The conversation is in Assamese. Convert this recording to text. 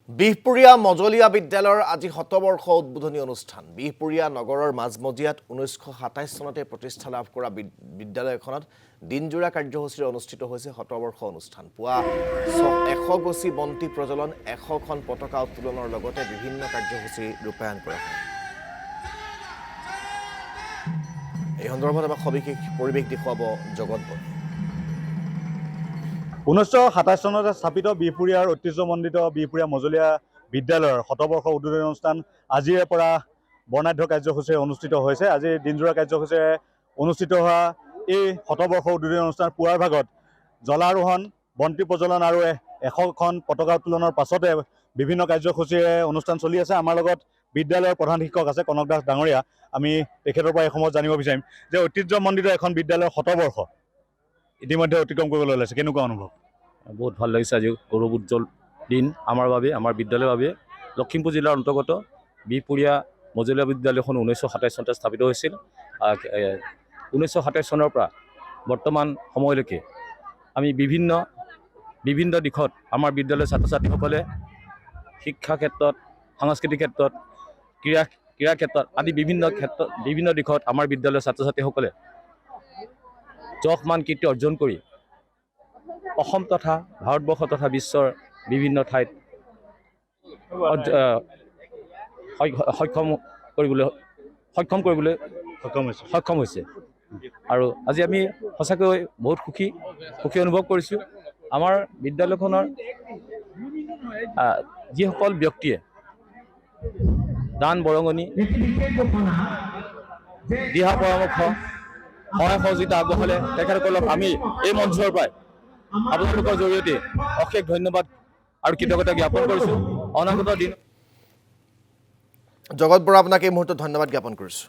বিহপুৰীয়া মজলীয়া বিদ্যালয়ৰ আজি শতবৰ্ষ উদ্বোধনী অনুষ্ঠান। বিহপুৰীয়া নগৰৰ মাজমজিয়াত 1927 চনতে প্ৰতিষ্ঠা লাভ কৰা বিদ্যালয়খনত দিনজোৰা কাৰ্যসূচীৰে অনুষ্ঠিত হৈছে শতবৰ্ষ অনুষ্ঠান। পুৱা 100 গছি বন্তি প্ৰজ্বলন, 100খন পতাকা উত্তোলনৰ লগতে বিভিন্ন কাৰ্যসূচী ৰূপায়ণ কৰা হয়। এই সন্দৰ্ভত আমাক সবিশেষ পৰিৱেশ দেখুৱাব জগত বৰা। 1927 চনতে স্থাপিত বিহপুৰীয়াৰ ঐতিহ্যমণ্ডিত বিহপুৰীয়া মজলীয়া বিদ্যালয়ৰ শতবৰ্ষ উদ্বোধনী অনুষ্ঠান আজিৰে পৰা বৰ্ণাঢ্য কাৰ্যসূচীৰে অনুষ্ঠিত হৈছে। আজি দিনজোৰা কাৰ্যসূচীৰে অনুষ্ঠিত হোৱা এই শতবৰ্ষ উদ্বোধনী অনুষ্ঠান পুৱাৰ ভাগত জলাৰোহণ, বন্তি প্ৰজ্বলন আৰু 100খন পতাকা উত্তোলনৰ পাছতে বিভিন্ন কাৰ্যসূচীৰে অনুষ্ঠান চলি আছে। আমাৰ লগত বিদ্যালয়ৰ প্ৰধান শিক্ষক আছে কনক দাস ডাঙৰীয়া। আমি তেখেতৰ পৰা এই সময়ত জানিব বিচাৰিম যে ঐতিহ্যমণ্ডিত এখন বিদ্যালয়ৰ শতবৰ্ষ ইতিমধ্যে অতিক্ৰম কৰিবলৈ ওলাইছে, কেনেকুৱা অনুভৱ? বহুত ভাল লাগিছে। আজি গৌৰৱ উজ্জ্বল দিন আমাৰ বাবে, আমাৰ বিদ্যালয়ৰ বাবে। লখিমপুৰ জিলাৰ অন্তৰ্গত বিহপুৰীয়া মজলীয়া বিদ্যালয়খন 1927 চনতে স্থাপিত হৈছিল। 1927 চনৰ পৰা বৰ্তমান সময়লৈকে আমি বিভিন্ন দিশত আমাৰ বিদ্যালয়ৰ ছাত্ৰ ছাত্ৰীসকলে শিক্ষা ক্ষেত্ৰত, সাংস্কৃতিক ক্ষেত্ৰত, ক্ৰীড়া ক্ষেত্ৰত আদি বিভিন্ন দিশত আমাৰ বিদ্যালয়ৰ ছাত্ৰ ছাত্ৰীসকলে যশমান কীৰ্তি অৰ্জন কৰি অসম তথা ভাৰতবৰ্ষ তথা বিশ্বৰ বিভিন্ন ঠাইত সক্ষম হৈছে। আৰু আজি আমি সঁচাকৈ বহুত সুখী অনুভৱ কৰিছোঁ। আমাৰ বিদ্যালয়খনৰ যিসকল ব্যক্তিয়ে দান বৰঙণি, দিহা পৰামৰ্শ, সহায় সহযোগিতা আগবঢ়ালে তেখেতসকলক আমি এই মঞ্চৰ পৰাই আপোনালোকৰ জৰিয়তে অশেষ ধন্যবাদ আৰু কৃতজ্ঞতা জ্ঞাপন কৰিছোঁ। অনাগত দিন জগত বৰা, আপোনাক এই মুহূৰ্তত ধন্যবাদ জ্ঞাপন কৰিছোঁ।